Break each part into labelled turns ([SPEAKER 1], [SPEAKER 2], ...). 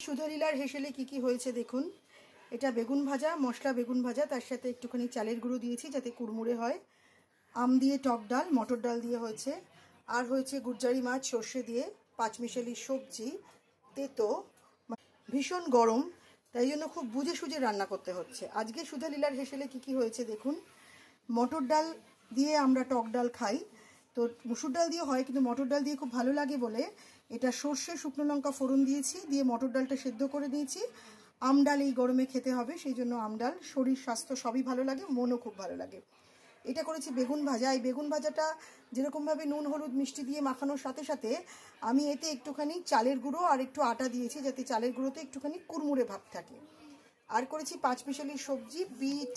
[SPEAKER 1] সুধালীলার হেসেলে কি হয়েছে দেখুন। এটা বেগুন ভাজা, মশলা বেগুন ভাজা, তার সাথে একটুখানি চালের গুঁড়ো দিয়েছি যাতে কুড়মুড়ে হয়। আম দিয়ে টক ডাল, মটর ডাল দিয়ে হয়েছে। আর হয়েছে গুজ্জারি মাছ সর্ষে দিয়ে, পাঁচমিশালি সবজি, তেতো। ভীষণ গরম, তাই জন্য খুব বুঝে সুঝে রান্না করতে হচ্ছে। আজকে সুধালীলার হেসেলে কি হয়েছে দেখুন। মটর ডাল দিয়ে আমরা টক ডাল খাই, তো মুসুর ডাল দিয়ে হয়, কিন্তু মটর ডাল দিয়ে খুব ভালো লাগে বলে এটা সর্ষে শুকনো লঙ্কা ফোড়ন দিয়েছি, দিয়ে মটর ডালটা সেদ্ধ করে নিয়েছি। আম ডাল এই গরমে খেতে হবে, সেই জন্য আম ডাল, শরীর স্বাস্থ্য সবই ভালো লাগে, মনও খুব ভালো লাগে। এটা করেছি বেগুন ভাজা। এই বেগুন ভাজাটা যেরকমভাবে নুন হলুদ মিষ্টি দিয়ে মাখানোর সাথে সাথে আমি এতে একটুখানি চালের গুঁড়ো আর একটু আটা দিয়েছি যাতে চালের গুঁড়োতে একটুখানি কুড়মুড়ে ভাব থাকে। আর করেছি পাঁচমিশালি সবজি, বিট,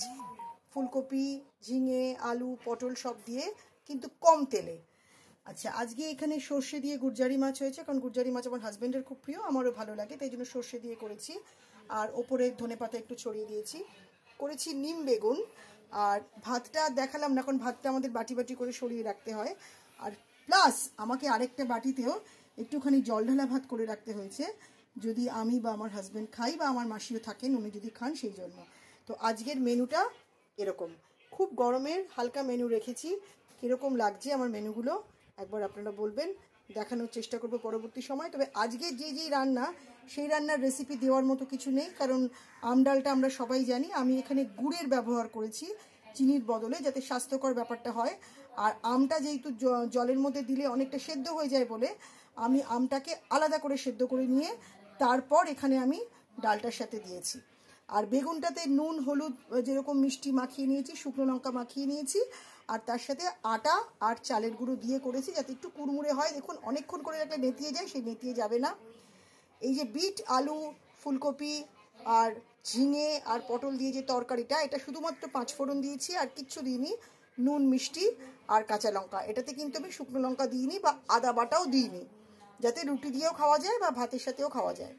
[SPEAKER 1] ফুলকপি, ঝিঙে, আলু, পটল সব দিয়ে, কিন্তু কম তেলে। আচ্ছা, আজকে এখানে সর্ষে দিয়ে গুজ্জারি মাছ হয়েছে, কারণ গুজ্জারি মাছ আমার হাজব্যান্ডের খুব প্রিয়, আমারও ভালো লাগে, তাই জন্য সর্ষে দিয়ে করেছি। আর ওপরে ধনেপাতা একটু ছড়িয়ে দিয়েছি। করেছি নিম বেগুন। আর ভাতটা দেখালাম না, এখন ভাতটা আমাদের বাটি বাটি করে সরিয়ে রাখতে হয়। আর প্লাস আমাকে আরেকটা বাটিতেও একটুখানি জল ঢালা ভাত করে রাখতে হয়েছে, যদি আমি বা আমার হাজব্যান্ড খাই বা আমার মাসিও থাকেন, উনি যদি খান সেই জন্য। তো আজকের মেনুটা এরকম, খুব গরমের হালকা মেনু রেখেছি। কীরকম লাগছে আমার মেনুগুলো একবার আপনারা বলবেন, দেখানোর চেষ্টা করবো পরবর্তী সময়। তবে আজকে যেই রান্না, সেই রান্নার রেসিপি দেওয়ার মতো কিছু নেই, কারণ আম ডালটা আমরা সবাই জানি। আমি এখানে গুড়ের ব্যবহার করেছি চিনির বদলে, যাতে স্বাস্থ্যকর ব্যাপারটা হয়। আর আমটা যেহেতু জলের মধ্যে দিলে অনেকটা সেদ্ধ হয়ে যায় বলে আমি আমটাকে আলাদা করে সেদ্ধ করে নিয়ে তারপর এখানে আমি ডালটার সাথে দিয়েছি। আর বেগুনটাতে নুন হলুদ যেরকম মিষ্টি মাখিয়ে নিয়েছি, শুকনো লঙ্কা মাখিয়ে নিয়েছি, আর তার সাথে আটা আর চালের গুঁড়ো দিয়ে করেছি যাতে একটু কুড়মুড়ে হয়। দেখুন, অনেকক্ষণ করে রাখলে নেতিয়ে যায়, সেই নেতিয়ে যাবে না। এই যে বিট, আলু, ফুলকপি আর ঝিঙে আর পটল দিয়ে যে তরকারিটা, এটা শুধুমাত্র পাঁচফোড়ন দিয়েছি, আর কিচ্ছু দিইনি, নুন মিষ্টি আর কাঁচা লঙ্কা। এটাতে কিন্তু আমি শুকনো লঙ্কা দিইনি বা আদা বাটাও দিইনি, যাতে রুটি দিয়েও খাওয়া যায় বা ভাতের সাথেও খাওয়া যায়।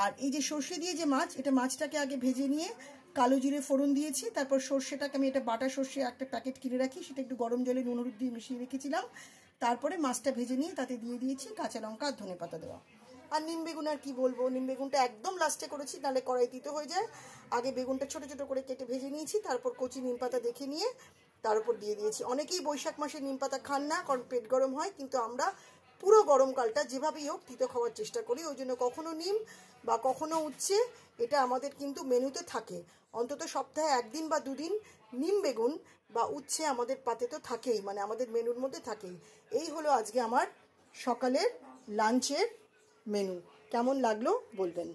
[SPEAKER 1] আর এই যে সর্ষে দিয়ে যে মাছ, এটা মাছটাকে আগে ভেজে নিয়ে কালো জিরে ফোড়ন দিয়েছি, তারপর সর্ষেটাকে আমি, এটা বাটা সর্ষে একটা প্যাকেট কিনে রাখি, সেটা একটু গরম জলে নুন হলুদ দিয়ে মিশিয়ে রেখেছিলাম। তারপরে মাছটা ভেজে নিয়ে তাতে দিয়ে দিয়েছি কাঁচা লঙ্কা আর ধনেপাতা দেওয়া। আর নিম বেগুন আর কি বলবো, নিম বেগুনটা একদম লাস্টে করেছি, নাহলে কড়াই তিতো হয়ে যায়। আগে বেগুনটা ছোট ছোট করে কেটে ভেজে নিয়েছি, তারপর কচি নিম পাতা দেখে নিয়ে তার উপর দিয়ে দিয়েছি। অনেকেই বৈশাখ মাসে নিম পাতা খান না, কারণ পেট গরম হয়, কিন্তু আমরা পুরো গরমকালটা যেভাবেই হোক তিতো খাওয়ার চেষ্টা করি, ওই জন্য কখনো নিম বা কখনো উচ্ছে, এটা আমাদের কিন্তু মেনুতে থাকে। অন্তত সপ্তাহে একদিন বা দুদিন নিম বেগুন বা উচ্ছে আমাদের পাতে তো থাকেই, মানে আমাদের মেনুর মধ্যে থাকেই। এই হলো আজকে আমার সকালের লাঞ্চের মেনু। কেমন লাগলো বলবেন।